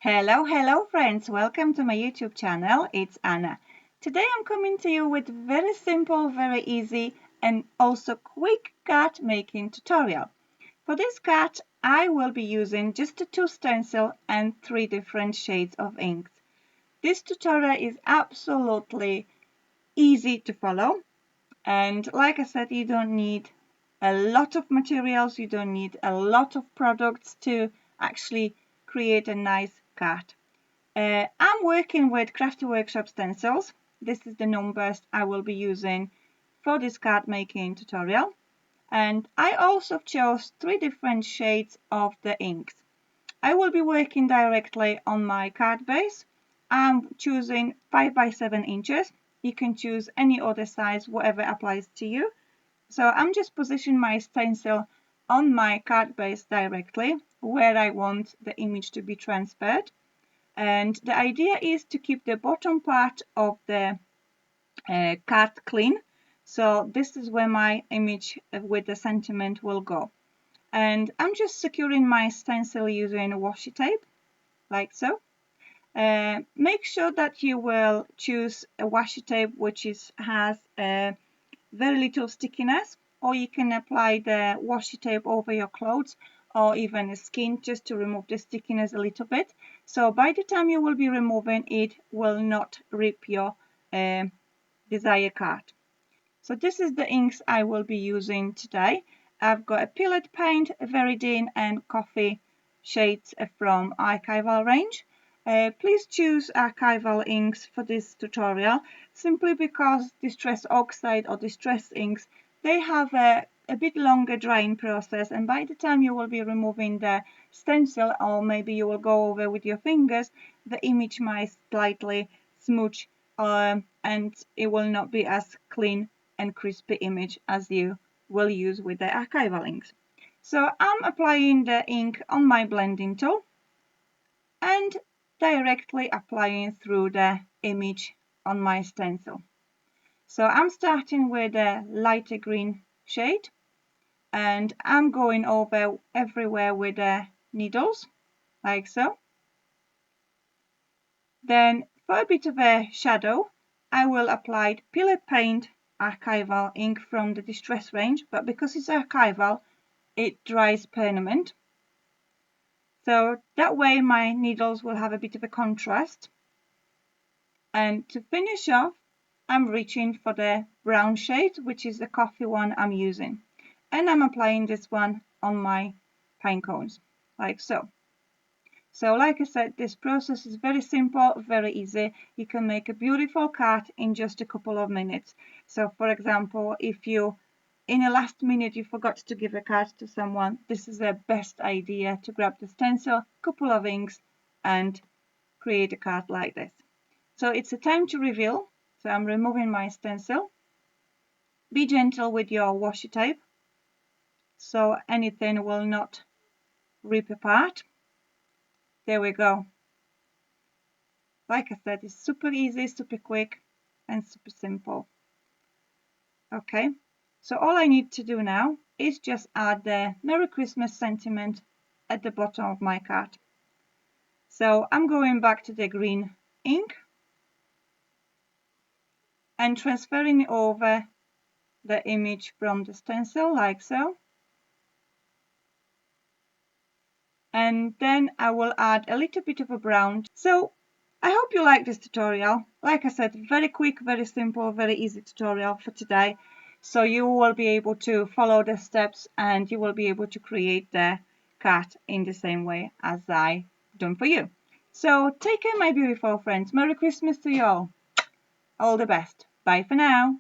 Hello friends, welcome to my YouTube channel. It's Anna. Today I'm coming to you with very simple, very easy and also quick card making tutorial. For this card I will be using just the 2 stencils and 3 different shades of inks. This tutorial is absolutely easy to follow, and like I said, you don't need a lot of materials, you don't need a lot of products to actually create a nice card. I'm working with Crafty Workshop stencils. This is the numbers I will be using for this card making tutorial. And I also chose 3 different shades of the inks. I will be working directly on my card base. I'm choosing 5 by 7 inches. You can choose any other size, whatever applies to you. So I'm just positioning my stencil on my card base directly where I want the image to be transferred. And the idea is to keep the bottom part of the card clean. So this is where my image with the sentiment will go. And I'm just securing my stencil using washi tape, like so. Make sure that you will choose a washi tape which has very little stickiness, or you can apply the washi tape over your clothes or even skin just to remove the stickiness a little bit. So by the time you will be removing it, will not rip your desired card. So this is the inks I will be using today. I've got a Pillet Paint, Veridine and Coffee shades from Archival range. Please choose Archival inks for this tutorial simply because Distress Oxide or Distress inks, they have a bit longer drying process, and by the time you will be removing the stencil, or maybe you will go over with your fingers, the image might slightly smudge and it will not be as clean and crispy image as you will use with the Archival inks. So I'm applying the ink on my blending tool and directly applying through the image on my stencil. So I'm starting with a lighter green shade and I'm going over everywhere with the needles, like so. Then for a bit of a shadow, I will apply Pillet Paint Archival ink from the Distress range, but because it's Archival, it dries permanent. So that way my needles will have a bit of a contrast. And to finish off, I'm reaching for the brown shade, which is the coffee one I'm using. And I'm applying this one on my pine cones, like so. So like I said, this process is very simple, very easy. You can make a beautiful card in just a couple of minutes. So for example, if you in the last minute you forgot to give a card to someone, this is the best idea to grab the stencil, couple of inks and create a card like this. So it's a time to reveal. So I'm removing my stencil. Be gentle with your washi tape so anything will not rip apart. There we go. Like I said, it's super easy, super quick and super simple. Okay, so all I need to do now is just add the Merry Christmas sentiment at the bottom of my card. So I'm going back to the green ink and transferring it over the image from the stencil, like so. And then I will add a little bit of a brown. So I hope you like this tutorial. Like I said, very quick, very simple, very easy tutorial for today. So you will be able to follow the steps and you will be able to create the card in the same way as I done for you. So take care, my beautiful friends. Merry Christmas to you all. All the best. Bye for now.